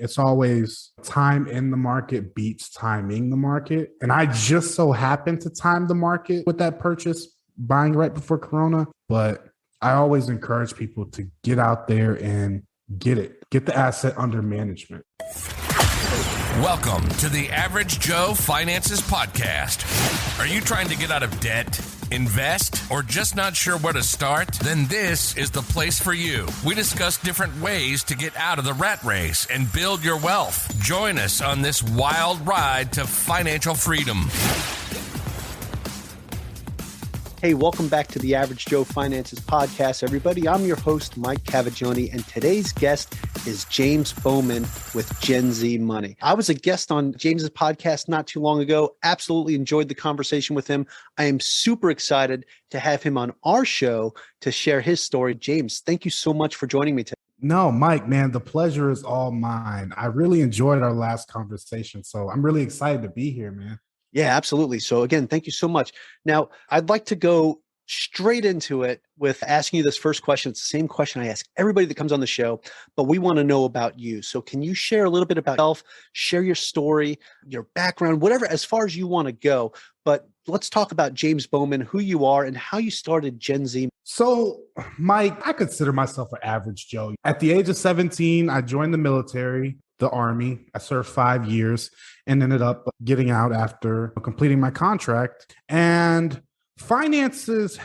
It's always time in the market beats timing the market. And I just so happened to time the market with that purchase, buying right before Corona. But I always encourage people to get out there and get the asset under management. Welcome to the Average Joe Finances Podcast. Are you trying to get out of debt, invest, or just not sure where to start? Then this is the place for you. We discuss different ways to get out of the rat race and build your wealth. Join us on this wild ride to financial freedom. Hey, welcome back to the Average Joe Finances Podcast, everybody. I'm your host, Mike Cavaggioni, and today's guest is James Bowman with Gen-Z Mon-E. I was a guest on James's podcast not too long ago. Absolutely enjoyed the conversation with him. I am super excited to have him on our show to share his story. James, thank you so much for joining me today. No, Mike, man, the pleasure is all mine. I really enjoyed our last conversation, so I'm really excited to be here, man. Yeah, absolutely. So again, thank you so much. Now, I'd like to go straight into it with asking you this first question. It's the same question I ask everybody that comes on the show, but we want to know about you. So can you share a little bit about yourself, share your story, your background, whatever, as far as you want to go. But let's talk about James Bowman, who you are and how you started Gen-Z. So, Mike, I consider myself an average Joe. At the age of 17, I joined the military, the Army. I served 5 years and ended up getting out after completing my contract. And finances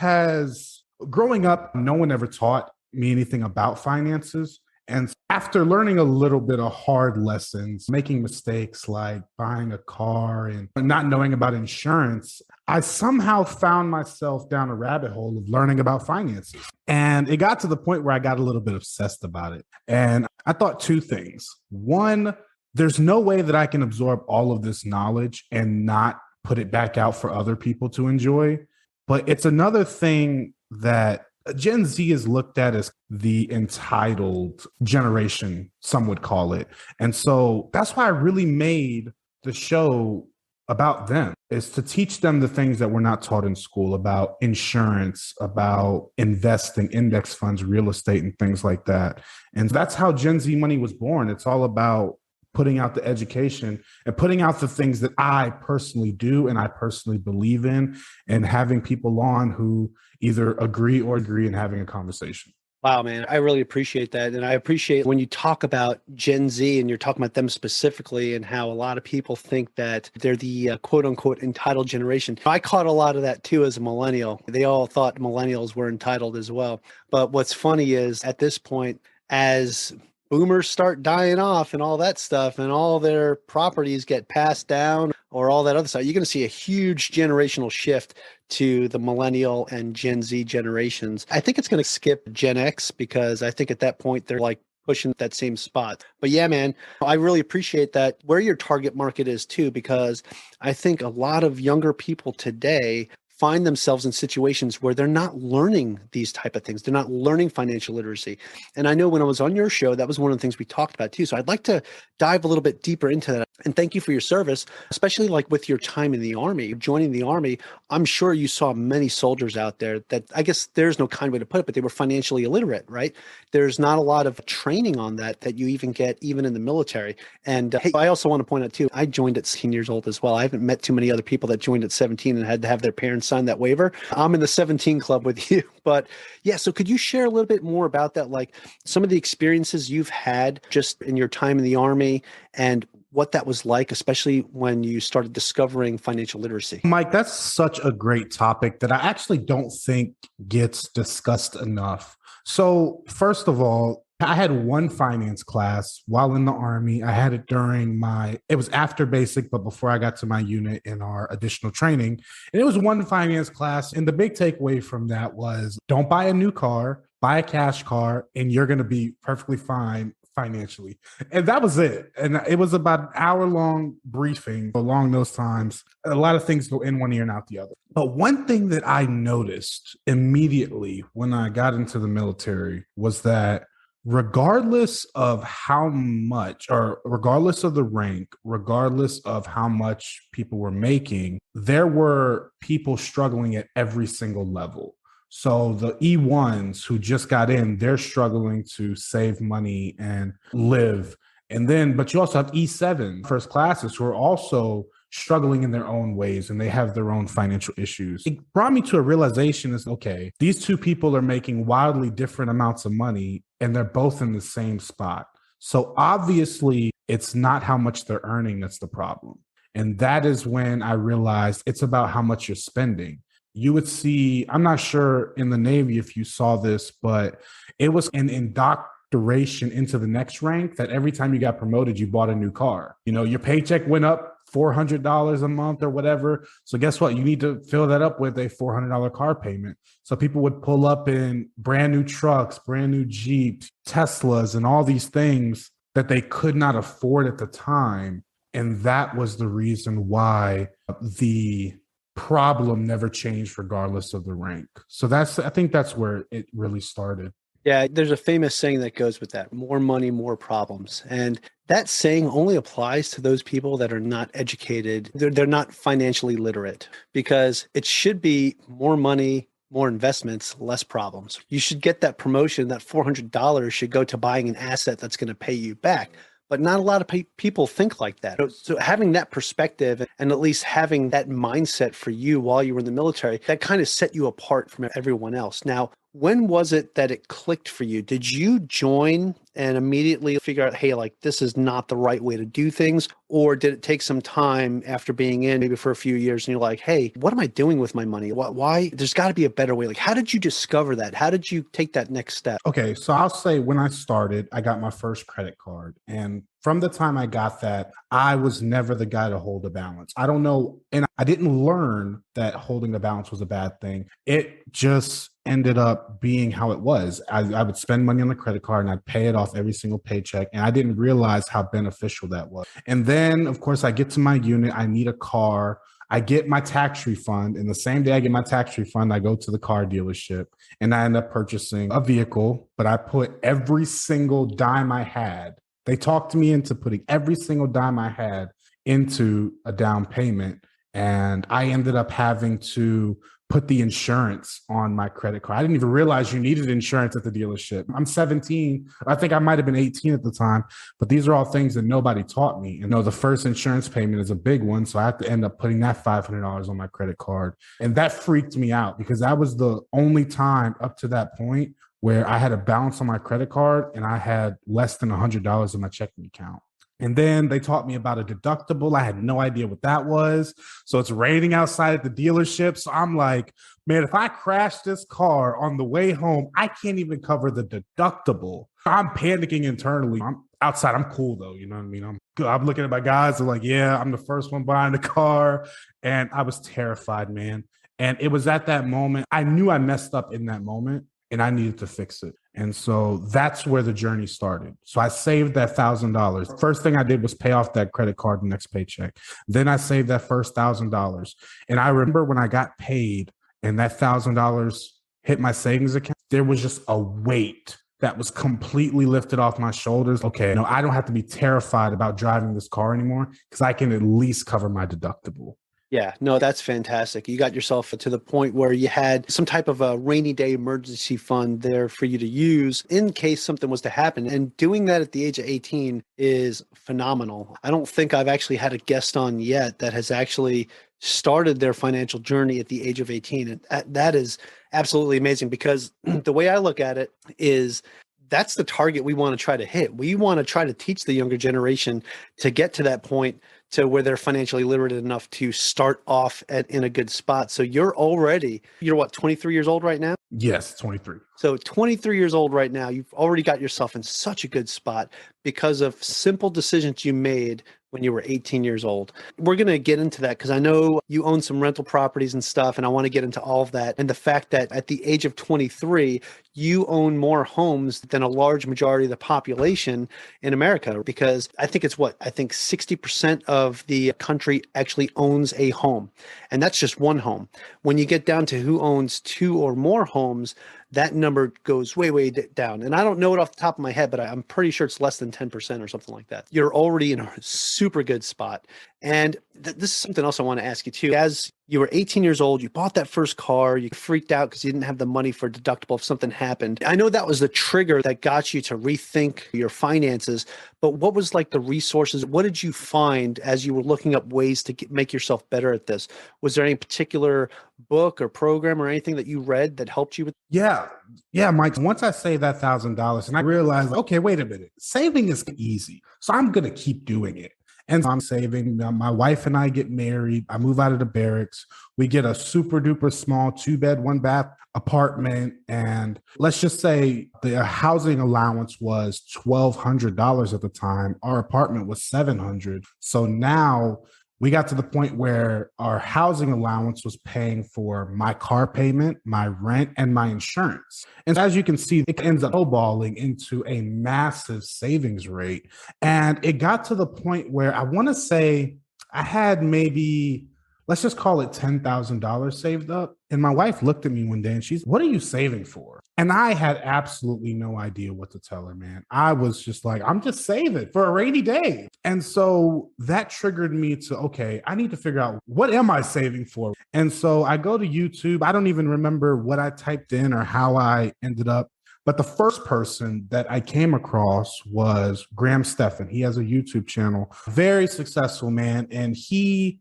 growing up, no one ever taught me anything about finances. And after learning a little bit of hard lessons, making mistakes like buying a car and not knowing about insurance, I somehow found myself down a rabbit hole of learning about finances. And it got to the point where I got a little bit obsessed about it. And I thought two things. One, there's no way that I can absorb all of this knowledge and not put it back out for other people to enjoy. But it's another thing that Gen Z is looked at as the entitled generation, some would call it. And so that's why I really made the show about them, is to teach them the things that we're not taught in school about insurance, about investing, index funds, real estate, and things like that. And that's how Gen-Z Mon-E was born. It's all about putting out the education and putting out the things that I personally do and I personally believe in, and having people on who either agree and having a conversation. Wow, man, I really appreciate that. And I appreciate when you talk about Gen Z and you're talking about them specifically and how a lot of people think that they're the quote unquote entitled generation. I caught a lot of that too as a millennial. They all thought millennials were entitled as well. But what's funny is at this point, as boomers start dying off and all that stuff and all their properties get passed down or all that other stuff, you're going to see a huge generational shift to the millennial and Gen Z generations. I think it's going to skip Gen X because I think at that point they're like pushing that same spot. But yeah, man, I really appreciate that where your target market is too, because I think a lot of younger people today find themselves in situations where they're not learning these type of things. They're not learning financial literacy. And I know when I was on your show, that was one of the things we talked about too. So I'd like to dive a little bit deeper into that. And thank you for your service, especially like with your time in the Army, joining the Army. I'm sure you saw many soldiers out there that, I guess there's no kind way to put it, but they were financially illiterate, right? There's not a lot of training on that you even get even in the military. And hey, I also want to point out too, I joined at 16 years old as well. I haven't met too many other people that joined at 17 and had to have their parents sign that waiver. I'm in the 17 club with you. But yeah, so could you share a little bit more about that? Like some of the experiences you've had just in your time in the Army and what that was like, especially when you started discovering financial literacy. Mike, that's such a great topic that I actually don't think gets discussed enough. So first of all, I had one finance class while in the Army. I had it during it was after basic, but before I got to my unit in our additional training. And it was one finance class. And the big takeaway from that was don't buy a new car, buy a cash car, and you're going to be perfectly fine financially. And that was it. And it was about an hour-long briefing along those times. A lot of things go in one ear and out the other. But one thing that I noticed immediately when I got into the military was that regardless of how much, or regardless of the rank, regardless of how much people were making, there were people struggling at every single level. So the E1s who just got in, they're struggling to save money and live And then, but you also have E7 first classes who are also struggling in their own ways and they have their own financial issues. It brought me to a realization is, okay, these two people are making wildly different amounts of money and they're both in the same spot. So obviously it's not how much they're earning that's the problem. And that is when I realized it's about how much you're spending. You would see, I'm not sure in the Navy if you saw this, but it was an indoctrination into the next rank that every time you got promoted, you bought a new car. You know, your paycheck went up $400 a month or whatever. So guess what? You need to fill that up with a $400 car payment. So people would pull up in brand new trucks, brand new Jeeps, Teslas, and all these things that they could not afford at the time. And that was the reason why the problem never changed regardless of the rank. So I think that's where it really started. Yeah, there's a famous saying that goes with that: more money, more problems. And that saying only applies to those people that are not educated. They're not financially literate, because it should be more money, more investments, less problems. You should get that promotion. That $400 should go to buying an asset that's going to pay you back. But not a lot of people think like that. So having that perspective and at least having that mindset for you while you were in the military, that kind of set you apart from everyone else. Now, when was it that it clicked for you? Did you join and immediately figure out, hey, like this is not the right way to do things? Or did it take some time after being in maybe for a few years and you're like, hey, what am I doing with my money? Why? There's got to be a better way. Like, how did you discover that? How did you take that next step? Okay, so I'll say when I started, I got my first credit card. And from the time I got that, I was never the guy to hold a balance. I don't know. And I didn't learn that holding the balance was a bad thing. It just ended up being how it was. I would spend money on the credit card and I'd pay it off every single paycheck. And I didn't realize how beneficial that was. And then, of course, I get to my unit. I need a car. I get my tax refund. And the same day I get my tax refund, I go to the car dealership and I end up purchasing a vehicle. But I put every single dime I had. They talked me into putting every single dime I had into a down payment. And I ended up having to put the insurance on my credit card. I didn't even realize you needed insurance at the dealership. I'm 17. I think I might have been 18 at the time, but these are all things that nobody taught me. You know, the first insurance payment is a big one. So I have to end up putting that $500 on my credit card. And that freaked me out because that was the only time up to that point where I had a balance on my credit card and I had less than $100 in my checking account. And then they taught me about a deductible. I had no idea what that was. So it's raining outside at the dealership. So I'm like, man, if I crash this car on the way home, I can't even cover the deductible. I'm panicking internally. I'm outside. I'm cool though. You know what I mean? I'm looking at my guys. They're like, yeah, I'm the first one buying the car. And I was terrified, man. And it was at that moment, I knew I messed up in that moment and I needed to fix it. And so that's where the journey started. So I saved that $1,000. First thing I did was pay off that credit card the next paycheck. Then I saved that first $1,000. And I remember when I got paid and that $1,000 hit my savings account, there was just a weight that was completely lifted off my shoulders. Okay, no, I don't have to be terrified about driving this car anymore because I can at least cover my deductible. Yeah, no, that's fantastic. You got yourself to the point where you had some type of a rainy day emergency fund there for you to use in case something was to happen. And doing that at the age of 18 is phenomenal. I don't think I've actually had a guest on yet that has actually started their financial journey at the age of 18. And that is absolutely amazing because the way I look at it is that's the target we want to try to hit. We want to try to teach the younger generation to get to that point to where they're financially literate enough to start off in a good spot. So you're what, 23 years old right now? Yes, 23. So 23 years old right now, you've already got yourself in such a good spot because of simple decisions you made when you were 18 years old. We're going to get into that because I know you own some rental properties and stuff, and I want to get into all of that. And the fact that at the age of 23, you own more homes than a large majority of the population in America, because I think 60% of the country actually owns a home, and that's just one home. When you get down to who owns two or more homes, that number goes way, way down. And I don't know it off the top of my head, but I'm pretty sure it's less than 10% or something like that. You're already in a super good spot. And this is something else I want to ask you too. As You were 18 years old. You bought that first car. You freaked out because you didn't have the money for a deductible if something happened. I know that was the trigger that got you to rethink your finances, but what was like the resources? What did you find as you were looking up ways to make yourself better at this? Was there any particular book or program or anything that you read that helped you with? Yeah. Yeah, Mike. Once I saved that $1,000 and I realized, okay, wait a minute, saving is easy. So I'm going to keep doing it. And I'm saving. My wife and I get married. I move out of the barracks. We get a super duper small 2-bed, 1-bath apartment. And let's just say the housing allowance was $1,200 at the time. Our apartment was $700. So now we got to the point where our housing allowance was paying for my car payment, my rent, and my insurance. And as you can see, it ends up snowballing into a massive savings rate. And it got to the point where I want to say I had maybe, let's just call it $10,000 saved up. And my wife looked at me one day and she's, what are you saving for? And I had absolutely no idea what to tell her, man. I was just like, I'm just saving for a rainy day. And so that triggered me to, okay, I need to figure out what am I saving for? And so I go to YouTube. I don't even remember what I typed in or how I ended up. But the first person that I came across was Graham Stephan. He has a YouTube channel, very successful, man. And he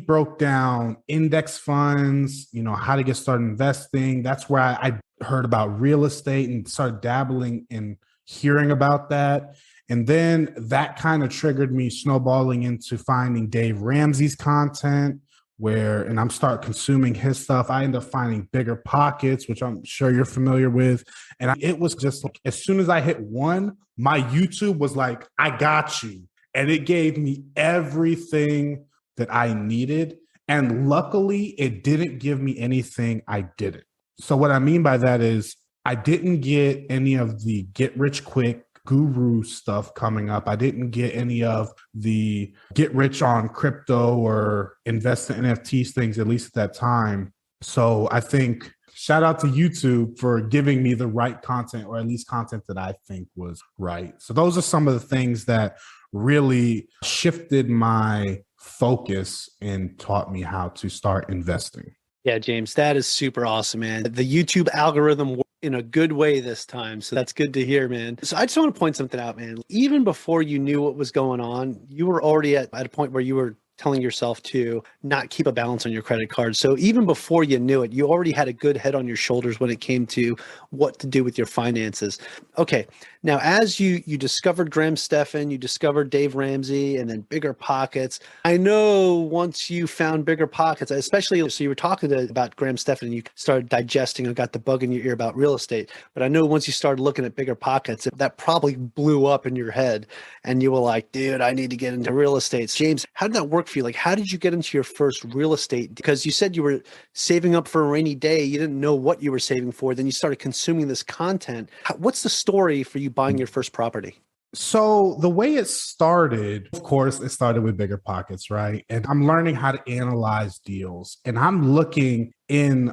broke down index funds, how to get started investing. That's where I heard about real estate and started dabbling in hearing about that. And then that kind of triggered me snowballing into finding Dave Ramsey's content, and I'm start consuming his stuff. I end up finding Bigger Pockets, which I'm sure you're familiar with. And it was just like, as soon as I hit one, my YouTube was like, I got you. And it gave me everything that I needed. And luckily, it didn't give me anything I didn't. So what I mean by that is I didn't get any of the get rich quick guru stuff coming up. I didn't get any of the get rich on crypto or invest in NFTs things, at least at that time. So I think shout out to YouTube for giving me the right content, or at least content that I think was right. So those are some of the things that really shifted my focus and taught me how to start investing. Yeah, James, that is super awesome, man. The YouTube algorithm worked in a good way this time. So that's good to hear, man. So I just want to point something out, man. Even before you knew what was going on, you were already at a point where you were telling yourself to not keep a balance on your credit card. So even before you knew it, you already had a good head on your shoulders when it came to what to do with your finances. Okay. Now, as you discovered Graham Stephan, you discovered Dave Ramsey, and then Bigger Pockets. I know once you found Bigger Pockets, especially, so you were talking about Graham Stephan and you started digesting and got the bug in your ear about real estate. But I know once you started looking at Bigger Pockets, that probably blew up in your head and you were like, dude, I need to get into real estate. James, how did that work for you? Like, how did you get into your first real estate? Because you said you were saving up for a rainy day. You didn't know what you were saving for. Then you started consuming this content. What's the story for you buying your first property? So the way it started, of course, it started with Bigger Pockets, right? And I'm learning how to analyze deals. And I'm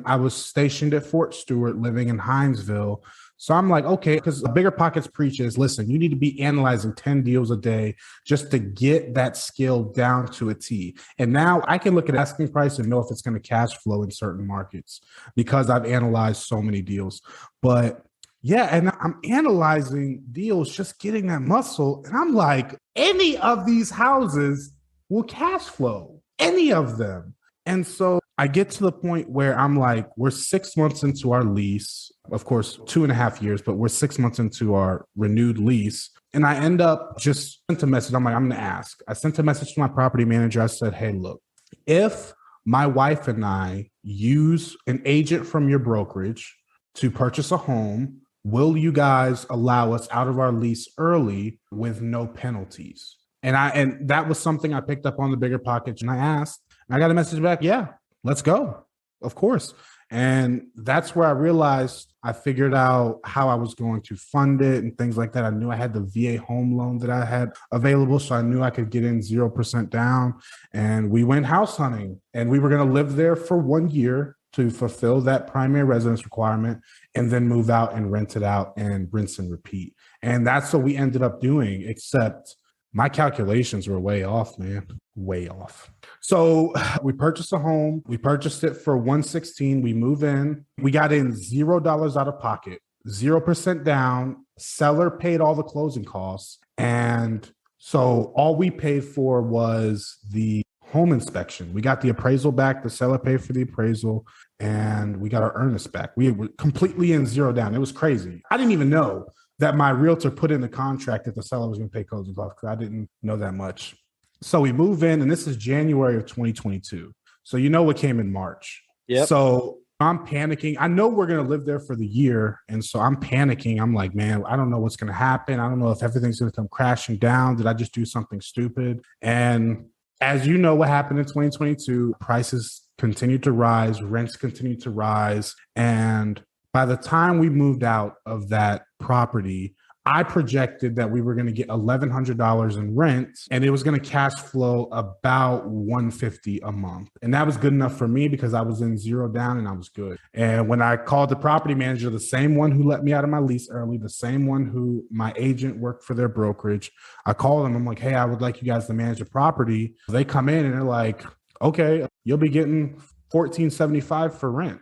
I was stationed at Fort Stewart, living in Hinesville. So I'm like, okay, because Bigger Pockets preaches, listen, you need to be analyzing 10 deals a day just to get that skill down to a T. And now I can look at asking price and know if it's going to cash flow in certain markets because I've analyzed so many deals. But yeah, and I'm analyzing deals, just getting that muscle. And I'm like, any of these houses will cash flow, any of them. And so I get to the point where I'm like, we're 6 months into our lease, of course, 2.5 years, but we're 6 months into our renewed lease. And I end up just sent a message. I'm like, I'm going to ask. I sent a message to my property manager. I said, hey, look, if my wife and I use an agent from your brokerage to purchase a home, will you guys allow us out of our lease early with no penalties? And that was something I picked up on the Bigger Pockets, and I asked, and I got a message back, yeah, let's go. Of course. And that's where I realized I figured out how I was going to fund it and things like that. I knew I had the VA home loan that I had available, so I knew I could get in 0% down. And we went house hunting, and we were going to live there for 1 year to fulfill that primary residence requirement and then move out and rent it out and rinse and repeat. And that's what we ended up doing, except my calculations were way off, man. Way off. So we purchased a home. We purchased it for 116. We move in. We got in $0 out of pocket, 0% down. Seller paid all the closing costs. And so all we paid for was the home inspection. We got the appraisal back. The seller paid for the appraisal and we got our earnest back. We were completely in zero down. It was crazy. I didn't even know that my realtor put in the contract that the seller was going to pay closing costs because I didn't know that much. So we move in, and this is January of 2022. So you know what came in March. Yep. So I'm panicking. I know we're going to live there for the year. And so I'm panicking. I'm like, man, I don't know what's going to happen. I don't know if everything's going to come crashing down. Did I just do something stupid? And as you know what happened in 2022, prices continued to rise, rents continued to rise. And by the time we moved out of that property, I projected that we were going to get $1,100 in rent and it was going to cash flow about $150 a month. And that was good enough for me because I was in zero down and I was good. And when I called the property manager, the same one who let me out of my lease early, the same one who my agent worked for their brokerage, I called them. I'm like, hey, I would like you guys to manage the property. They come in and they're like, okay, you'll be getting $1,475 for rent.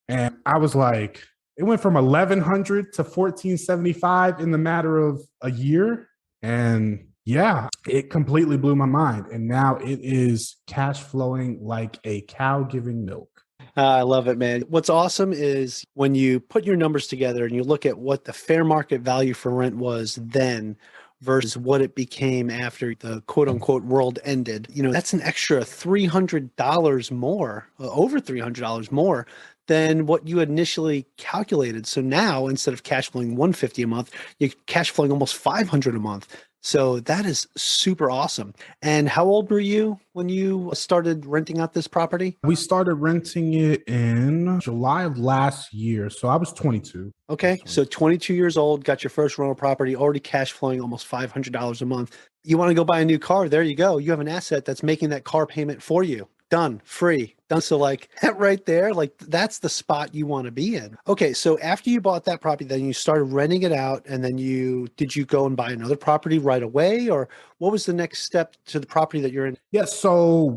And I was like, it went from $1,100 to $1,475 in the matter of a year. And yeah, it completely blew my mind. And now it is cash flowing like a cow giving milk. I love it, man. What's awesome is when you put your numbers together and you look at what the fair market value for rent was then versus what it became after the quote unquote world ended, that's an extra $300 more, over $300 more than what you initially calculated. So now instead of cash flowing $150 a month, you're cash flowing almost $500 a month. So that is super awesome. And how old were you when you started renting out this property? We started renting it in July of last year. So I was 22. Okay. So 22 years old, got your first rental property, already cash flowing almost $500 a month. You want to go buy a new car? There you go. You have an asset that's making that car payment for you. Done, free, done. So like that right there, like that's the spot you want to be in. Okay. So after you bought that property, then you started renting it out and then did you go and buy another property right away? Or what was the next step to the property that you're in? Yeah. So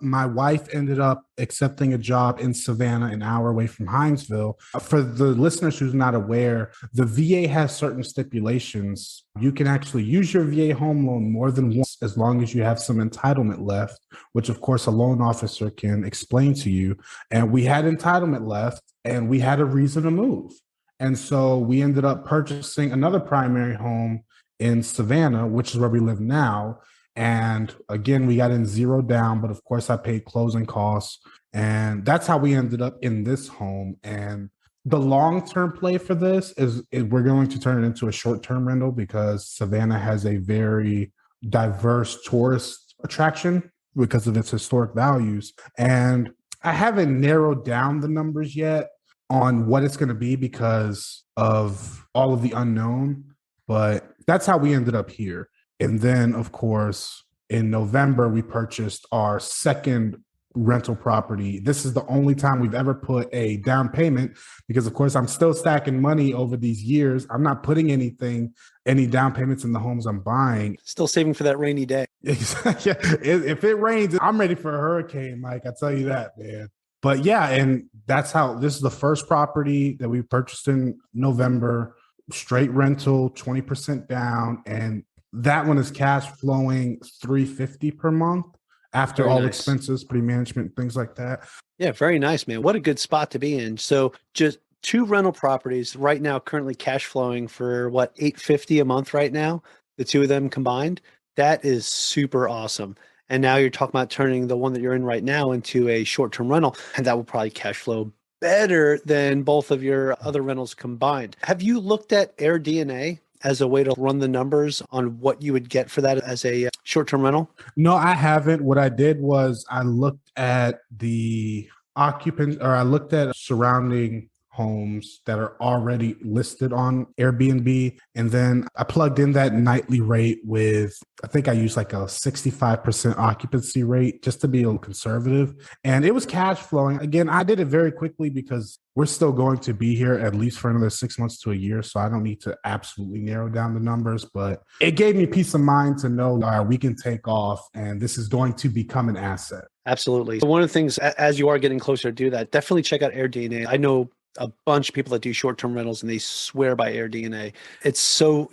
my wife ended up accepting a job in Savannah, an hour away from Hinesville. For the listeners who's not aware, the VA has certain stipulations. You can actually use your VA home loan more than once as long as you have some entitlement left, which of course a loan officer can explain to you. And we had entitlement left and we had a reason to move. And so we ended up purchasing another primary home in Savannah, which is where we live now. And again, we got in zero down, but of course I paid closing costs. And that's how we ended up in this home. And the long-term play for this is we're going to turn it into a short-term rental because Savannah has a very diverse tourist attraction because of its historic values. And I haven't narrowed down the numbers yet on what it's going to be because of all of the unknown, but that's how we ended up here. And then, of course, in November, we purchased our second rental property. This is the only time we've ever put a down payment because, of course, I'm still stacking money over these years. I'm not putting any down payments in the homes I'm buying. Still saving for that rainy day. Yeah. If it rains, I'm ready for a hurricane, Mike. I tell you that, man. But yeah, and that's how this is the first property that we purchased in November, straight rental, 20% down. And that one is cash flowing $350 per month after Very all nice. expenses, pre-management, things like that. Yeah, very nice, man. What a good spot to be in. So just 2 rental properties right now, currently cash flowing for what, $850 a month right now, the 2 of them combined. That is super awesome. And now you're talking about turning the one that you're in right now into a short-term rental, and that will probably cash flow better than both of your other rentals combined. Have you looked at AirDNA as a way to run the numbers on what you would get for that as a short-term rental? No, I haven't. What I did was I looked at the occupants, or I looked at surrounding homes that are already listed on Airbnb. And then I plugged in that nightly rate with, I think I used like a 65% occupancy rate just to be a little conservative. And it was cash flowing. Again, I did it very quickly because we're still going to be here at least for another 6 months to a year. So I don't need to absolutely narrow down the numbers, but it gave me peace of mind to know, all right, we can take off and this is going to become an asset. Absolutely. So one of the things, as you are getting closer to do that, definitely check out AirDNA. I know a bunch of people that do short-term rentals and they swear by AirDNA. It's so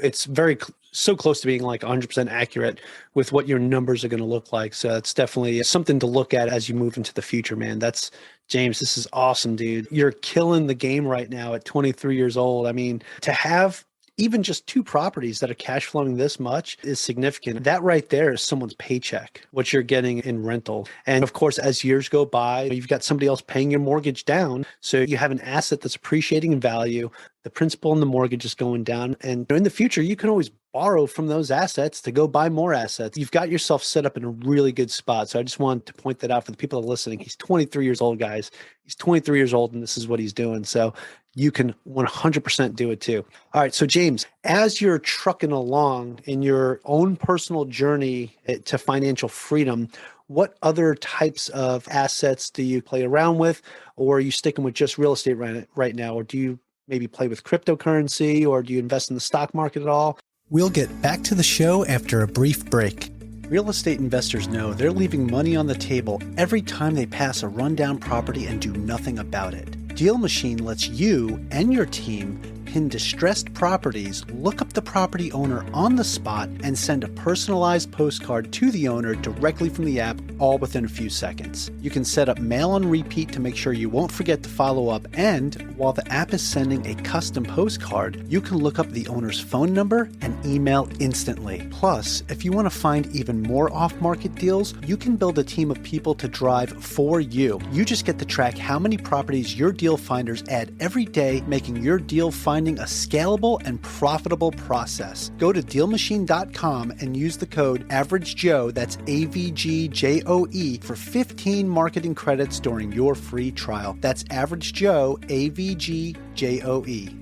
close to being like 100% accurate with what your numbers are going to look like. So it's definitely something to look at as you move into the future, man. That's James, this is awesome, dude. You're killing the game right now at 23 years old. I mean, to have even just 2 properties that are cash flowing this much is significant. That right there is someone's paycheck, what you're getting in rental. And of course, as years go by, you've got somebody else paying your mortgage down. So you have an asset that's appreciating in value. The principal and the mortgage is going down. And in the future, you can always borrow from those assets to go buy more assets. You've got yourself set up in a really good spot. So I just wanted to point that out for the people that are listening. He's 23 years old, guys. He's 23 years old, and this is what he's doing. So you can 100% do it too. All right. So James, as you're trucking along in your own personal journey to financial freedom, what other types of assets do you play around with? Or are you sticking with just real estate right now? Or do you maybe play with cryptocurrency, or do you invest in the stock market at all? We'll get back to the show after a brief break. Real estate investors know they're leaving money on the table every time they pass a rundown property and do nothing about it. DealMachine lets you and your team pin distressed properties, look up the property owner on the spot, and send a personalized postcard to the owner directly from the app, all within a few seconds. You can set up mail on repeat to make sure you won't forget to follow up, and while the app is sending a custom postcard, you can look up the owner's phone number and email instantly. Plus, if you want to find even more off-market deals, you can build a team of people to drive for you. You just get to track how many properties your deal finders add every day, making your deal finding a scalable and profitable process. Go to DealMachine.com and use the code AverageJoe, that's AVGJOE, for 15 marketing credits during your free trial. That's AverageJoe, AVGJOE.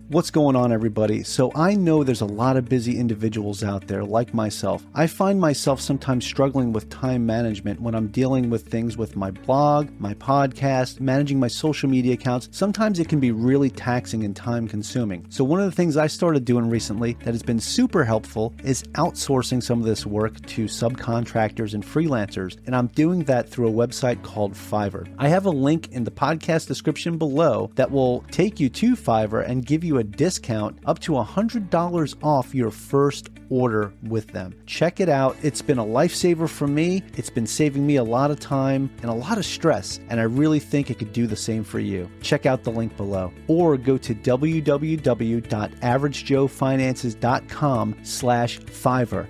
What's going on, everybody? So I know there's a lot of busy individuals out there like myself. I find myself sometimes struggling with time management when I'm dealing with things with my blog, my podcast, managing my social media accounts. Sometimes it can be really taxing and time consuming. So one of the things I started doing recently that has been super helpful is outsourcing some of this work to subcontractors and freelancers. And I'm doing that through a website called Fiverr. I have a link in the podcast description below that will take you to Fiverr and give you a discount up to $100 off your first order with them. Check it out. It's been a lifesaver for me. It's been saving me a lot of time and a lot of stress, and I really think it could do the same for you. Check out the link below, or go to www.averagejoefinances.com/Fiverr,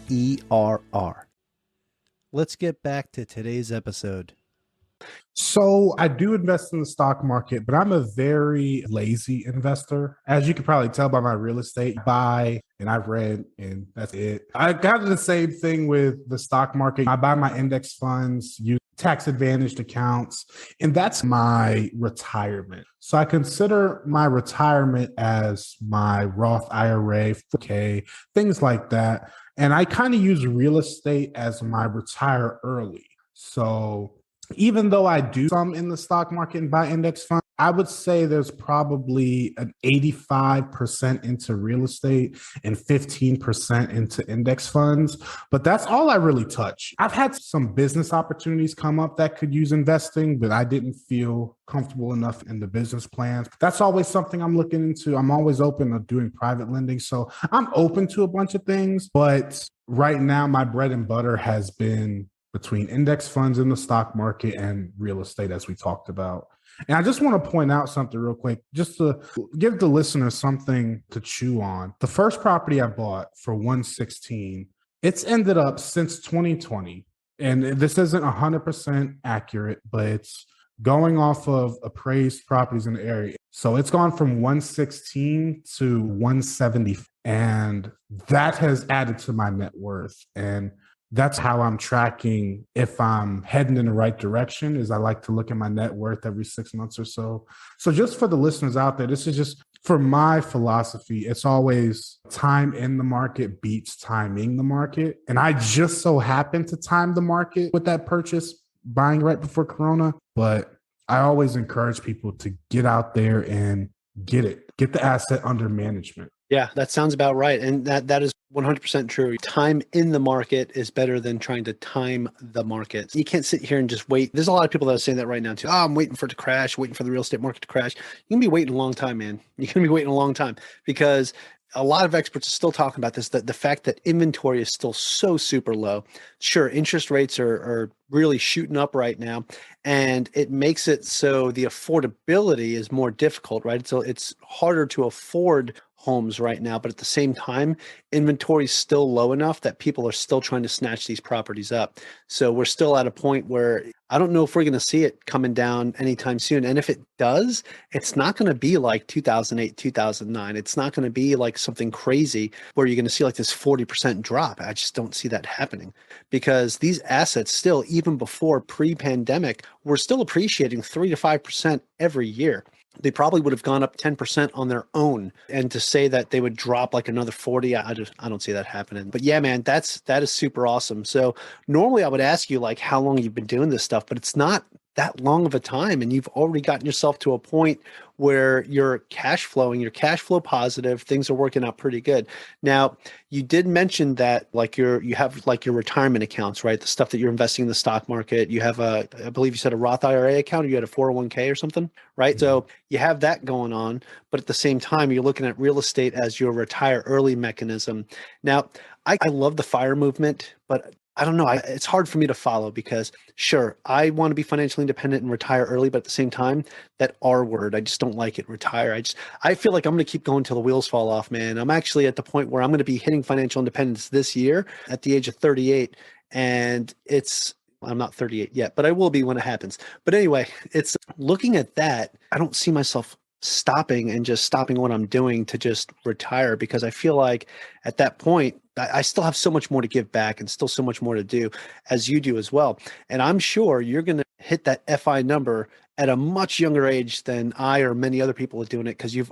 Fiverr. Let's get back to today's episode. So I do invest in the stock market, but I'm a very lazy investor. As you can probably tell by my real estate, I buy and I rent, and that's it. I got the same thing with the stock market. I buy my index funds, use tax advantaged accounts, and that's my retirement. So I consider my retirement as my Roth IRA, 4K, things like that. And I kind of use real estate as my retire early. So even though I do some in the stock market and buy index funds, I would say there's probably an 85% into real estate and 15% into index funds. But that's all I really touch. I've had some business opportunities come up that could use investing, but I didn't feel comfortable enough in the business plans. That's always something I'm looking into. I'm always open to doing private lending. So I'm open to a bunch of things. But right now, my bread and butter has been between index funds in the stock market and real estate, as we talked about. And I just want to point out something real quick, just to give the listener something to chew on. The first property I bought for $116, it's ended up since 2020. And this isn't 100% accurate, but it's going off of appraised properties in the area. So it's gone from 116 to 170. And that has added to my net worth. And that's how I'm tracking if I'm heading in the right direction. Is I like to look at my net worth every 6 months or so. So just for the listeners out there, this is just for my philosophy. It's always time in the market beats timing the market. And I just so happen to time the market with that purchase, buying right before Corona. But I always encourage people to get out there and get the asset under management. Yeah, that sounds about right. And that is 100% true. Time in the market is better than trying to time the market. You can't sit here and just wait. There's a lot of people that are saying that right now too. Oh, I'm waiting for it to crash, waiting for the real estate market to crash. You're going to be waiting a long time, man. You're going to be waiting a long time because a lot of experts are still talking about this, that the fact that inventory is still so super low. Sure, interest rates are really shooting up right now, and it makes it so the affordability is more difficult, right? So it's harder to afford homes right now, but at the same time, inventory is still low enough that people are still trying to snatch these properties up. So we're still at a point where I don't know if we're going to see it coming down anytime soon. And if it does, it's not going to be like 2008, 2009. It's not going to be like something crazy where you're going to see like this 40% drop. I just don't see that happening because these assets still, even before pre-pandemic, were still appreciating 3 to 5% every year. They probably would have gone up 10% on their own. And to say that they would drop like another 40, I don't see that happening. But yeah, man, that is super awesome. So normally I would ask you like how long you've been doing this stuff, but it's not that long of a time. And you've already gotten yourself to a point where you're cash flowing, you're cash flow positive, things are working out pretty good. Now, you did mention that like you have like your retirement accounts, right? The stuff that you're investing in the stock market. You have I believe you said a Roth IRA account, or you had a 401k or something, right? So you have that going on, but at the same time, you're looking at real estate as your retire early mechanism. Now, I love the FIRE movement, but I don't know. It's hard for me to follow because sure, I want to be financially independent and retire early, but at the same time, that R word, I just don't like it. Retire. I feel like I'm going to keep going till the wheels fall off, man. I'm actually at the point where I'm going to be hitting financial independence this year at the age of 38. And I'm not 38 yet, but I will be when it happens. But anyway, it's looking at that. I don't see myself stopping what I'm doing to just retire because I feel like at that point, I still have so much more to give back and still so much more to do as you do as well. And I'm sure you're going to hit that FI number at a much younger age than I or many other people are doing it because you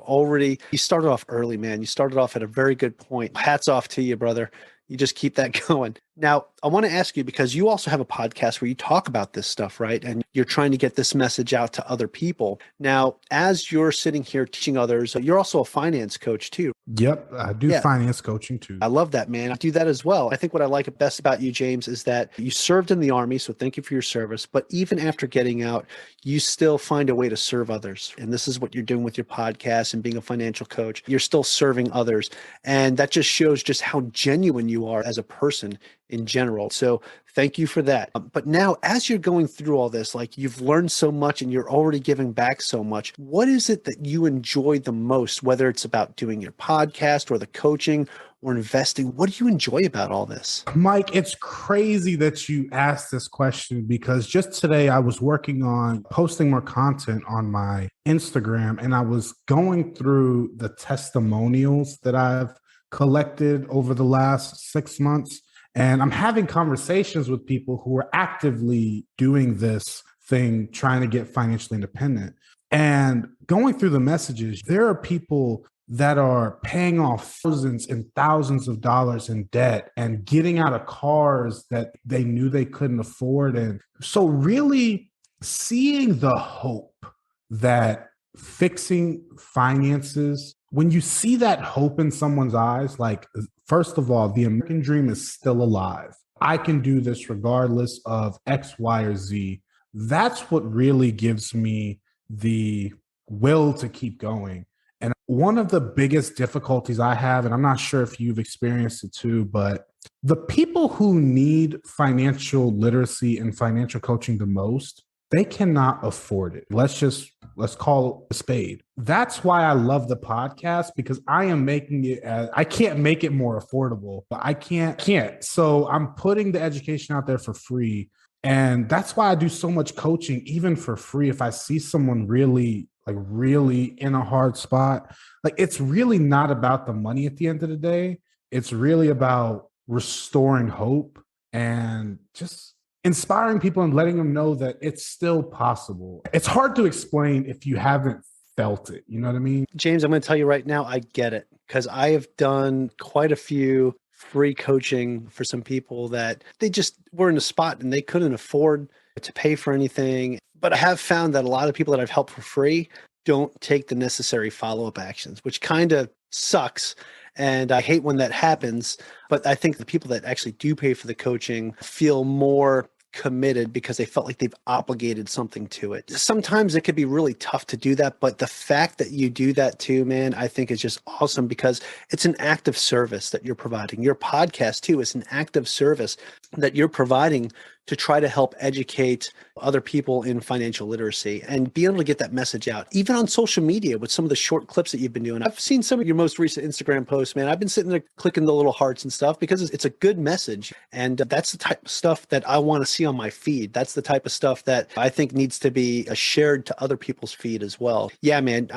started off early, man. You started off at a very good point. Hats off to you, brother. You just keep that going. Now, I want to ask you, because you also have a podcast where you talk about this stuff, right? And you're trying to get this message out to other people. Now, as you're sitting here teaching others, you're also a finance coach too. Yep, I do finance coaching too. I love that, man. I do that as well. I think what I like best about you, James, is that you served in the Army, so thank you for your service. But even after getting out, you still find a way to serve others. And this is what you're doing with your podcast and being a financial coach. You're still serving others. And that just shows just how genuine you are as a person in general. So thank you for that. But now, as you're going through all this, like you've learned so much and you're already giving back so much, what is it that you enjoy the most, whether it's about doing your podcast or the coaching or investing? What do you enjoy about all this? Mike, it's crazy that you asked this question because just today I was working on posting more content on my Instagram and I was going through the testimonials that I've collected over the last 6 months. And I'm having conversations with people who are actively doing this thing, trying to get financially independent. And going through the messages, there are people that are paying off thousands and thousands of dollars in debt and getting out of cars that they knew they couldn't afford. And so really seeing the hope that fixing finances, when you see that hope in someone's eyes, like, first of all, the American dream is still alive. I can do this regardless of X, Y, or Z. That's what really gives me the will to keep going. And one of the biggest difficulties I have, and I'm not sure if you've experienced it too, but the people who need financial literacy and financial coaching the most, they cannot afford it. Let's call it a spade. That's why I love the podcast, because I am making it I can't make it more affordable, but I can't. So I'm putting the education out there for free. And that's why I do so much coaching, even for free. If I see someone really in a hard spot, like, it's really not about the money at the end of the day. It's really about restoring hope and just inspiring people and letting them know that it's still possible. It's hard to explain if you haven't felt it. You know what I mean? James, I'm going to tell you right now, I get it, because I have done quite a few free coaching for some people that they just were in a spot and they couldn't afford to pay for anything. But I have found that a lot of people that I've helped for free don't take the necessary follow-up actions, which kind of sucks. And I hate when that happens. But I think the people that actually do pay for the coaching feel more committed because they felt like they've obligated something to it. Sometimes it could be really tough to do that, but the fact that you do that too, man, I think is just awesome because it's an act of service that you're providing. Your podcast too is an act of service that you're providing to try to help educate other people in financial literacy and be able to get that message out, even on social media with some of the short clips that you've been doing. I've seen some of your most recent Instagram posts, man. I've been sitting there clicking the little hearts and stuff because it's a good message. And that's the type of stuff that I want to see on my feed. That's the type of stuff that I think needs to be shared to other people's feed as well. Yeah, man.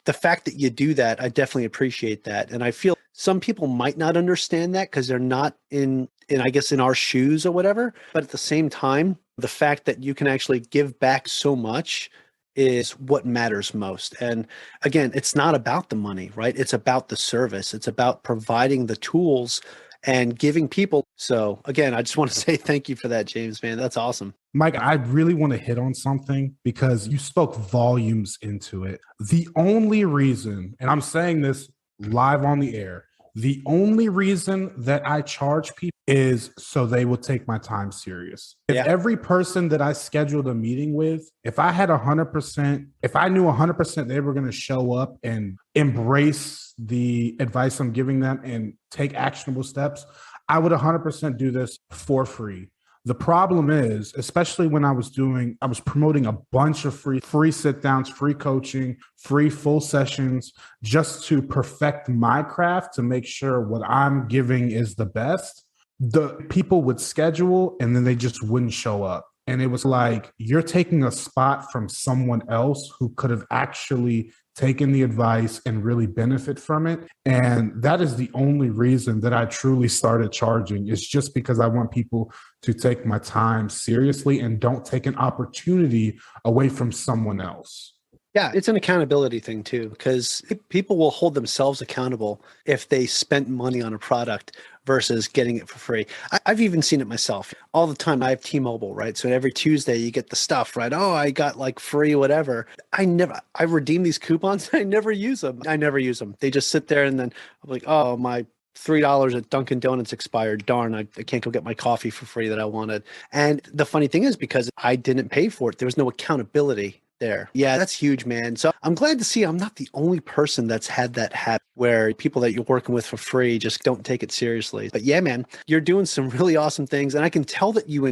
The fact that you do that, I definitely appreciate that. And I feel some people might not understand that because they're not in I guess in our shoes or whatever. But at the same time, the fact that you can actually give back so much is what matters most. And again, it's not about the money, right? It's about the service. It's about providing the tools and giving people. So again, I just want to say thank you for that, James, man. That's awesome. Mike, I really want to hit on something because you spoke volumes into it. The only reason, and I'm saying this live on the air, the only reason that I charge people is so they will take my time serious. If every person that I scheduled a meeting with, if I had 100%, if I knew 100% they were going to show up and embrace the advice I'm giving them and take actionable steps, I would 100% do this for free. The problem is, especially when I was promoting a bunch of free sit downs, free coaching, free full sessions, just to perfect my craft, to make sure what I'm giving is the best. The people would schedule and then they just wouldn't show up. And it was like, you're taking a spot from someone else who could have actually taken the advice and really benefit from it. And that is the only reason that I truly started charging. It's just because I want people to take my time seriously and don't take an opportunity away from someone else. Yeah, it's an accountability thing too, because people will hold themselves accountable if they spent money on a product versus getting it for free. I've even seen it myself all the time. I have T-Mobile, right? So every Tuesday you get the stuff, right? Oh, I got like free whatever. I redeem these coupons. I never use them. They just sit there and then I'm like, oh, my $3 at Dunkin' Donuts expired. Darn, I can't go get my coffee for free that I wanted. And the funny thing is, because I didn't pay for it, there was no accountability there. Yeah, that's huge, man. So I'm glad to see I'm not the only person that's had that habit where people that you're working with for free just don't take it seriously. But yeah, man, you're doing some really awesome things. And I can tell that you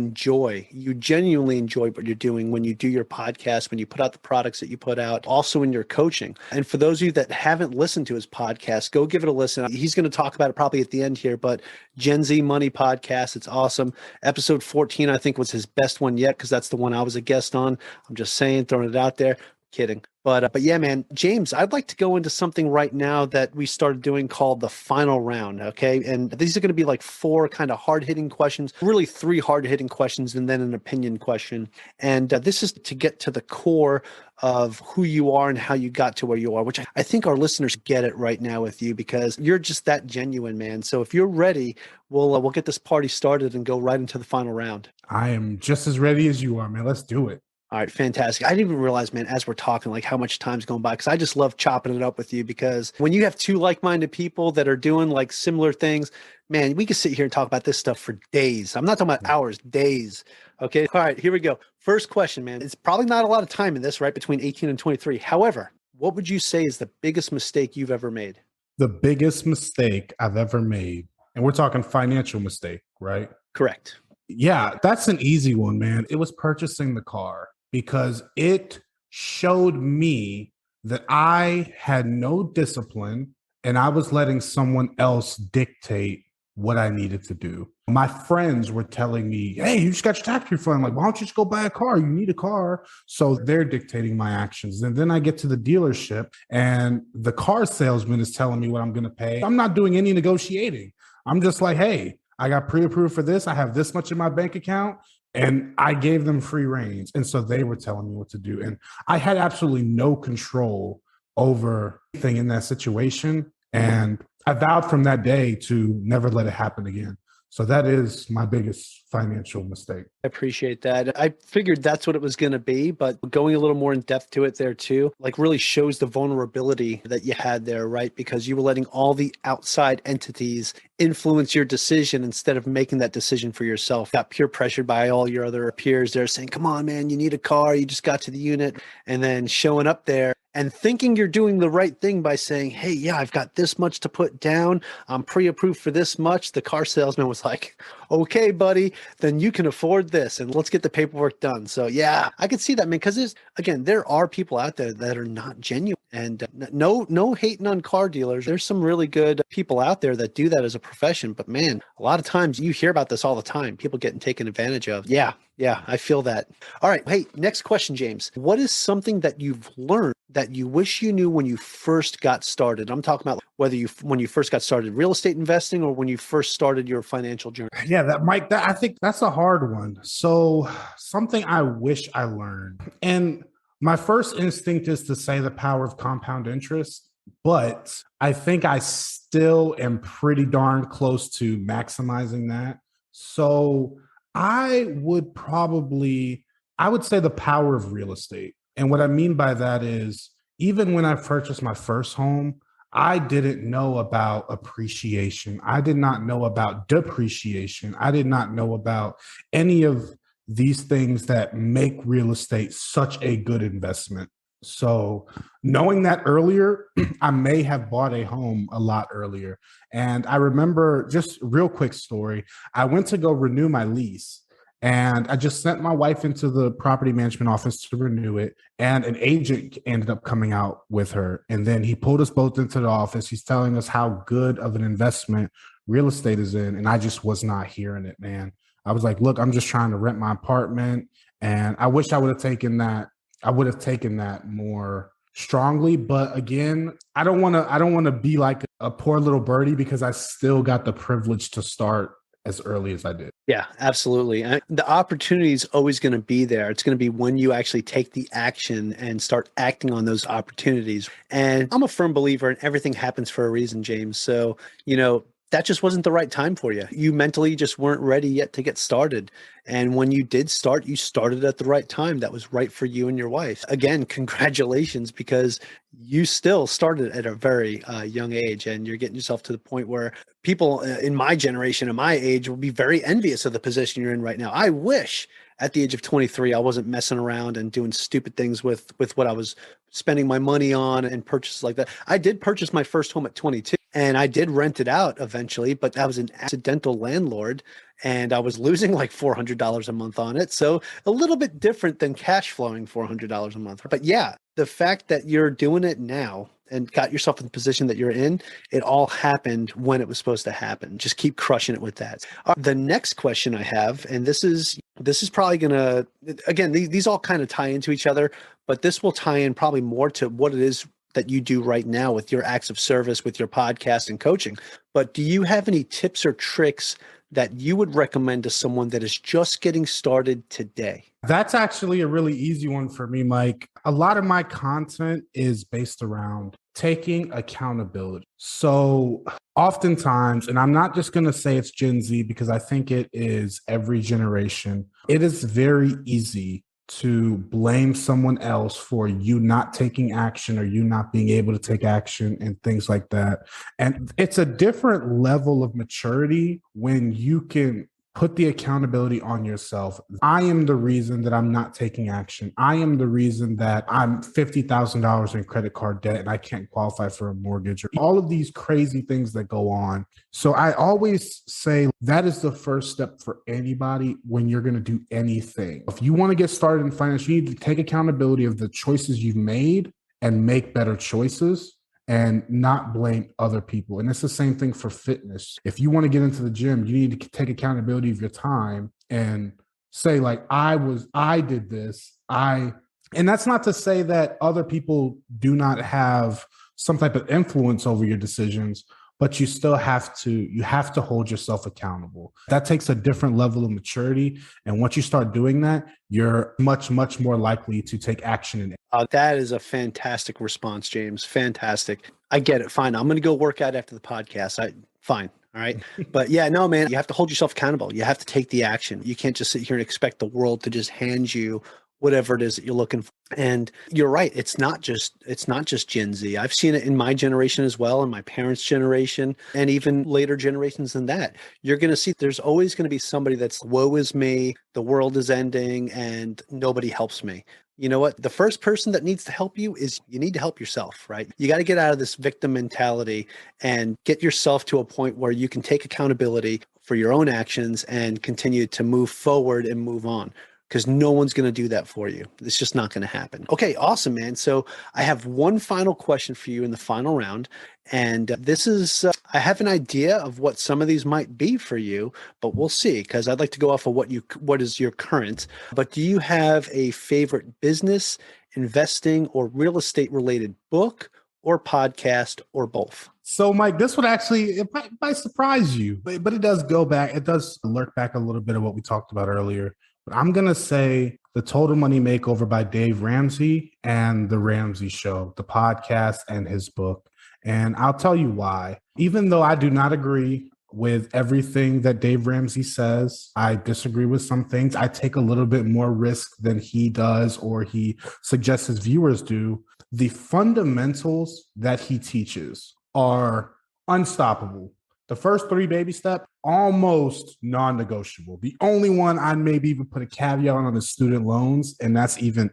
genuinely enjoy what you're doing when you do your podcast, when you put out the products that you put out, also in your coaching. And for those of you that haven't listened to his podcast, go give it a listen. He's going to talk about it probably at the end here, but Gen-Z Mon-E Podcast, it's awesome. Episode 14, I think, was his best one yet because that's the one I was a guest on. I'm just saying, throwing it out there. Kidding. But yeah, man, James, I'd like to go into something right now that we started doing called the final round. Okay. And these are going to be like 4 kind of hard hitting questions, really 3 hard hitting questions, and then an opinion question. And this is to get to the core of who you are and how you got to where you are, which I think our listeners get it right now with you because you're just that genuine, man. So if you're ready, we'll get this party started and go right into the final round. I am just as ready as you are, man. Let's do it. All right, fantastic. I didn't even realize, man, as we're talking, like how much time's going by, because I just love chopping it up with you, because when you have 2 like-minded people that are doing like similar things, man, we can sit here and talk about this stuff for days. I'm not talking about hours, days. Okay. All right, here we go. First question, man. It's probably not a lot of time in this, right? Between 18 and 23. However, what would you say is the biggest mistake you've ever made? The biggest mistake I've ever made, and we're talking financial mistake, right? Correct. Yeah, that's an easy one, man. It was purchasing the car, because it showed me that I had no discipline and I was letting someone else dictate what I needed to do. My friends were telling me, hey, you just got your tax refund. Like, why don't you just go buy a car? You need a car. So they're dictating my actions. And then I get to the dealership and the car salesman is telling me what I'm going to pay. I'm not doing any negotiating. I'm just like, hey, I got pre-approved for this. I have this much in my bank account. And I gave them free reins. And so they were telling me what to do. And I had absolutely no control over anything in that situation. And I vowed from that day to never let it happen again. So that is my biggest financial mistake. I appreciate that. I figured that's what it was going to be, but going a little more in depth to it there too, like really shows the vulnerability that you had there, right? Because you were letting all the outside entities influence your decision instead of making that decision for yourself. Got peer pressured by all your other peers there saying, come on, man, you need a car. You just got to the unit. And then showing up there and thinking you're doing the right thing by saying, hey, yeah, I've got this much to put down. I'm pre-approved for this much. The car salesman was like, okay, buddy, then you can afford this and let's get the paperwork done. So yeah, I could see that, man, because there are people out there that are not genuine. And no hating on car dealers. There's some really good people out there that do that as a profession. But man, a lot of times you hear about this all the time. People getting taken advantage of. Yeah, I feel that. All right. Hey, next question, James. What is something that you've learned that you wish you knew when you first got started? I'm talking about when you first got started real estate investing or when you first started your financial journey. Yeah, Mike, I think that's a hard one. So something I wish I learned. And my first instinct is to say the power of compound interest, but I think I still am pretty darn close to maximizing that. So I would say the power of real estate. And what I mean by that is even when I purchased my first home, I didn't know about appreciation. I did not know about depreciation. I did not know about any of these things that make real estate such a good investment. So knowing that earlier, I may have bought a home a lot earlier. And I remember, just real quick story, I went to go renew my lease and I just sent my wife into the property management office to renew it. And an agent ended up coming out with her. And then he pulled us both into the office. He's telling us how good of an investment real estate is in. And I just was not hearing it, man. I was like, look, I'm just trying to rent my apartment. And I wish I would have taken that. I would have taken that more strongly. But again, I don't want to be like a poor little birdie because I still got the privilege to start as early as I did. Yeah, absolutely. And the opportunity is always going to be there. It's going to be when you actually take the action and start acting on those opportunities. And I'm a firm believer in everything happens for a reason, James. So, that just wasn't the right time for you. You mentally just weren't ready yet to get started. And when you did start, you started at the right time. That was right for you and your wife. Again, congratulations, because you still started at a very young age and you're getting yourself to the point where people in my generation and my age will be very envious of the position you're in right now. I wish at the age of 23, I wasn't messing around and doing stupid things with what I was spending my money on and purchases like that. I did purchase my first home at 22 and I did rent it out eventually, but I was an accidental landlord and I was losing like $400 a month on it. So a little bit different than cash flowing $400 a month. But yeah, the fact that you're doing it now and got yourself in the position that you're in, it all happened when it was supposed to happen. Just keep crushing it with that. The next question I have, and this is probably going to, again, these all kind of tie into each other, but this will tie in probably more to what it is that you do right now with your acts of service, with your podcast and coaching. But do you have any tips or tricks that you would recommend to someone that is just getting started today? That's actually a really easy one for me, Mike. A lot of my content is based around taking accountability. So oftentimes, and I'm not just going to say it's Gen Z because I think it is every generation, it is very easy to blame someone else for you not taking action or you not being able to take action and things like that. And it's a different level of maturity when you can put the accountability on yourself. I am the reason that I'm not taking action. I am the reason that I'm $50,000 in credit card debt and I can't qualify for a mortgage, or all of these crazy things that go on. So I always say that is the first step for anybody when you're going to do anything. If you want to get started in finance, you need to take accountability of the choices you've made and make better choices and not blame other people. And it's the same thing for fitness. If you want to get into the gym, you need to take accountability of your time and say like, I did this. And that's not to say that other people do not have some type of influence over your decisions, but you still have to hold yourself accountable. That takes a different level of maturity. And once you start doing that, you're much, much more likely to take action in it. That is a fantastic response, James. Fantastic. I get it. Fine. I'm going to go work out after the podcast. Fine. All right. But yeah, no, man, you have to hold yourself accountable. You have to take the action. You can't just sit here and expect the world to just hand you whatever it is that you're looking for. And you're right. It's not just Gen Z. I've seen it in my generation as well, and my parents' generation, and even later generations than that. You're going to see there's always going to be somebody that's woe is me, the world is ending, and nobody helps me. You know what? The first person that needs to help you is you need to help yourself, right? You got to get out of this victim mentality and get yourself to a point where you can take accountability for your own actions and continue to move forward and move on. Because no one's going to do that for you. It's just not going to happen. Okay, awesome, man. So I have one final question for you in the final round. And this is, I have an idea of what some of these might be for you, but we'll see, because I'd like to go off of what is your current. But do you have a favorite business, investing, or real estate related book or podcast or both? So, Mike, this would actually, it might surprise you, but it does go back. It does lurk back a little bit of what we talked about earlier. But I'm going to say The Total Money Makeover by Dave Ramsey and The Ramsey Show, the podcast and his book. And I'll tell you why. Even though I do not agree with everything that Dave Ramsey says, I disagree with some things. I take a little bit more risk than he does or he suggests his viewers do. The fundamentals that he teaches are unstoppable. The first 3 baby steps, almost non-negotiable. The only one I'd maybe even put a caveat on is student loans, and that's even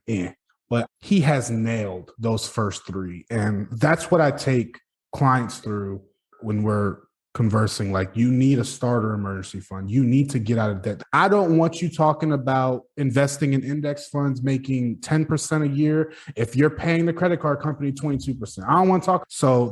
But he has nailed those first 3. And that's what I take clients through when we're conversing. Like, you need a starter emergency fund. You need to get out of debt. I don't want you talking about investing in index funds making 10% a year if you're paying the credit card company 22%. I don't want to talk. So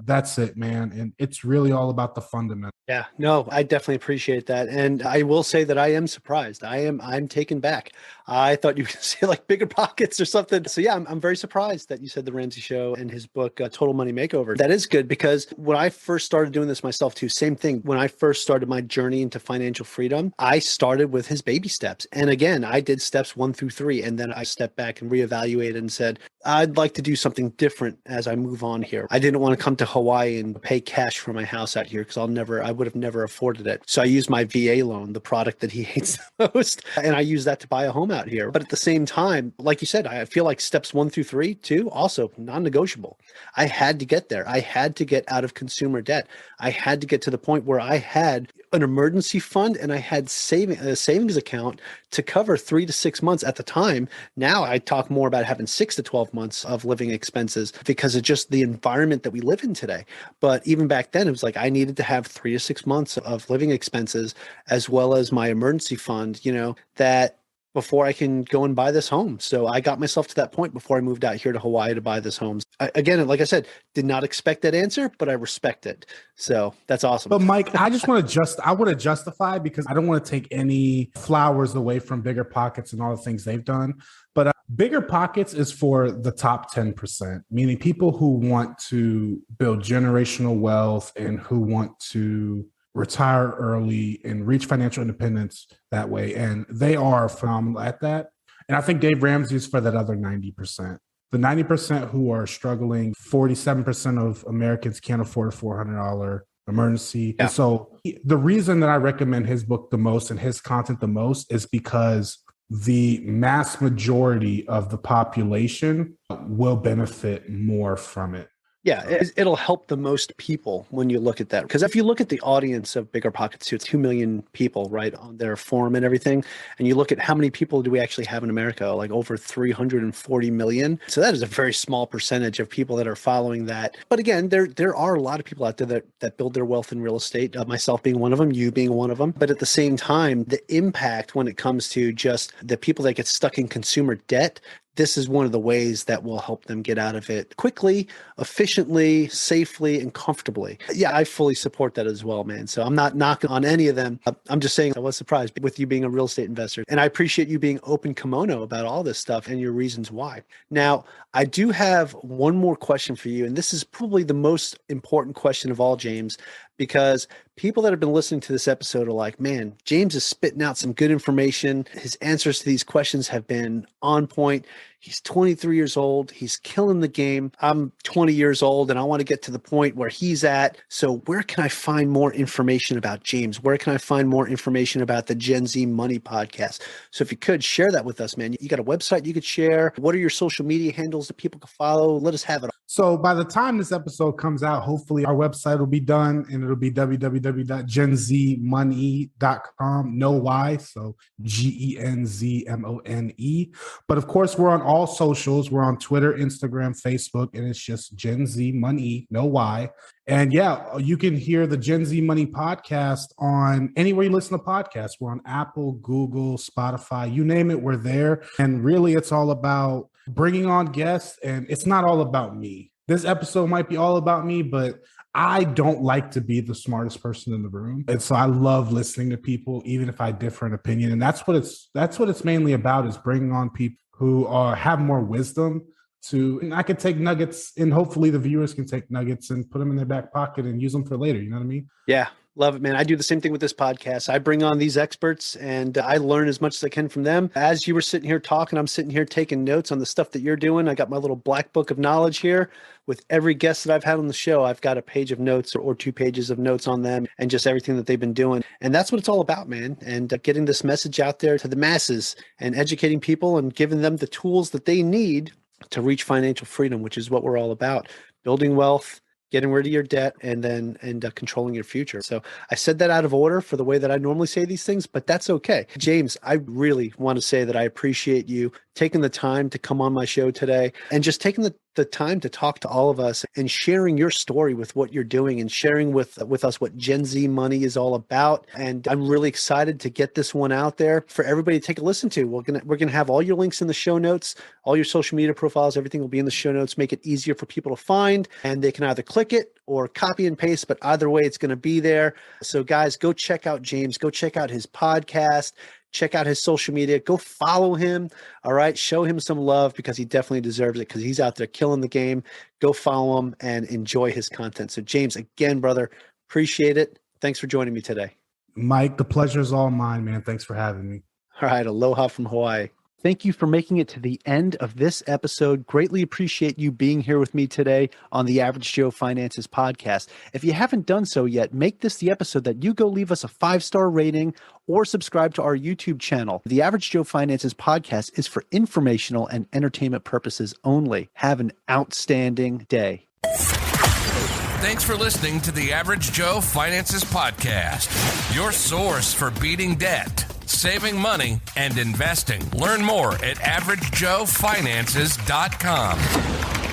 that's it, man. And it's really all about the fundamentals. Yeah, no, I definitely appreciate that. And I will say that I am surprised. I'm taken back. I thought you were going to say like Bigger Pockets or something. So yeah, I'm very surprised that you said The Ramsey Show and his book, Total Money Makeover. That is good, because when I first started doing this myself too, same thing. When I first started my journey into financial freedom, I started with his baby steps. And again, I did steps 1 through 3. And then I stepped back and reevaluated and said, I'd like to do something different as I move on here. I didn't want to come to Hawaii and pay cash for my house out here because I would have never afforded it. So I used my VA loan, the product that he hates the most, and I used that to buy a home out here. But at the same time, like you said, I feel like steps 1 through 3 too, also non-negotiable. I had to get there. I had to get out of consumer debt. I had to get to the point where I had an emergency fund and I had a savings account to cover 3 to 6 months at the time. Now I talk more about having 6 to 12 months of living expenses because of just the environment that we live in today. But even back then, it was like I needed to have 3 to 6 months of living expenses as well as my emergency fund, that before I can go and buy this home. So I got myself to that point before I moved out here to Hawaii to buy this home. Again, like I said, did not expect that answer, but I respect it. So that's awesome. But Mike, I want to justify, because I don't want to take any flowers away from Bigger Pockets and all the things they've done. But Bigger Pockets is for the top 10%, meaning people who want to build generational wealth and who want to retire early and reach financial independence that way. And they are phenomenal at that. And I think Dave Ramsey is for that other 90%. The 90% who are struggling, 47% of Americans can't afford a $400 emergency. Yeah. And so the reason that I recommend his book the most and his content the most is because the mass majority of the population will benefit more from it. Yeah, it'll help the most people when you look at that. Because if you look at the audience of Bigger Pockets, too, it's 2 million people, right, on their forum and everything. And you look at how many people do we actually have in America, like over 340 million. So that is a very small percentage of people that are following that. But again, there are a lot of people out there that build their wealth in real estate, myself being one of them, you being one of them. But at the same time, the impact when it comes to just the people that get stuck in consumer debt, this is one of the ways that will help them get out of it quickly, efficiently, safely, and comfortably. Yeah, I fully support that as well, man. So I'm not knocking on any of them. I'm just saying I was surprised with you being a real estate investor. And I appreciate you being open kimono about all this stuff and your reasons why. Now, I do have one more question for you. And this is probably the most important question of all, James, because people that have been listening to this episode are like, man, James is spitting out some good information. His answers to these questions have been on point. He's 23 years old. He's killing the game. I'm 20 years old and I want to get to the point where he's at. So where can I find more information about James? Where can I find more information about the Gen-Z Mon-E Podcast? So if you could share that with us, man. You got a website you could share? What are your social media handles that people can follow? Let us have it. So by the time this episode comes out, hopefully our website will be done and it'll be www.genzmone.com. No Y, so GENZMONE. But of course, we're on all socials. We're on Twitter, Instagram, Facebook, and it's just Gen-Z Mon-E, no Y. And yeah, you can hear the Gen-Z Mon-E Podcast on anywhere you listen to podcasts. We're on Apple, Google, Spotify, you name it, we're there. And really, it's all about bringing on guests, and it's not all about me. This episode might be all about me, but I don't like to be the smartest person in the room. And so I love listening to people, even if I differ in opinion. And that's what it's mainly about, is bringing on people who have more wisdom and I can take nuggets, and hopefully the viewers can take nuggets and put them in their back pocket and use them for later. You know what I mean? Yeah. Love it, man. I do the same thing with this podcast. I bring on these experts and I learn as much as I can from them. As you were sitting here talking, I'm sitting here taking notes on the stuff that you're doing. I got my little black book of knowledge here. With every guest that I've had on the show, I've got a page of notes or 2 pages of notes on them and just everything that they've been doing. And that's what it's all about, man. And getting this message out there to the masses and educating people and giving them the tools that they need to reach financial freedom, which is what we're all about. Building wealth, getting rid of your debt, and controlling your future. So I said that out of order for the way that I normally say these things, but that's okay. James, I really want to say that I appreciate you taking the time to come on my show today and just taking the time to talk to all of us and sharing your story with what you're doing and sharing with us what Gen-Z Mon-E is all about. And I'm really excited to get this one out there for everybody to take a listen to. We're gonna have all your links in the show notes, all your social media profiles, everything will be in the show notes, make it easier for people to find, and they can either click it or copy and paste, but either way, it's going to be there. So guys, go check out James, go check out his podcast, check out his social media, go follow him. All right. Show him some love because he definitely deserves it because he's out there killing the game. Go follow him and enjoy his content. So James, again, brother, appreciate it. Thanks for joining me today. Mike, the pleasure is all mine, man. Thanks for having me. All right. Aloha from Hawaii. Thank you for making it to the end of this episode. Greatly appreciate you being here with me today on the Average Joe Finances Podcast. If you haven't done so yet, make this the episode that you go leave us a 5-star rating or subscribe to our YouTube channel. The Average Joe Finances Podcast is for informational and entertainment purposes only. Have an outstanding day. Thanks for listening to the Average Joe Finances Podcast, your source for beating debt, saving money, and investing. Learn more at averagejoefinances.com.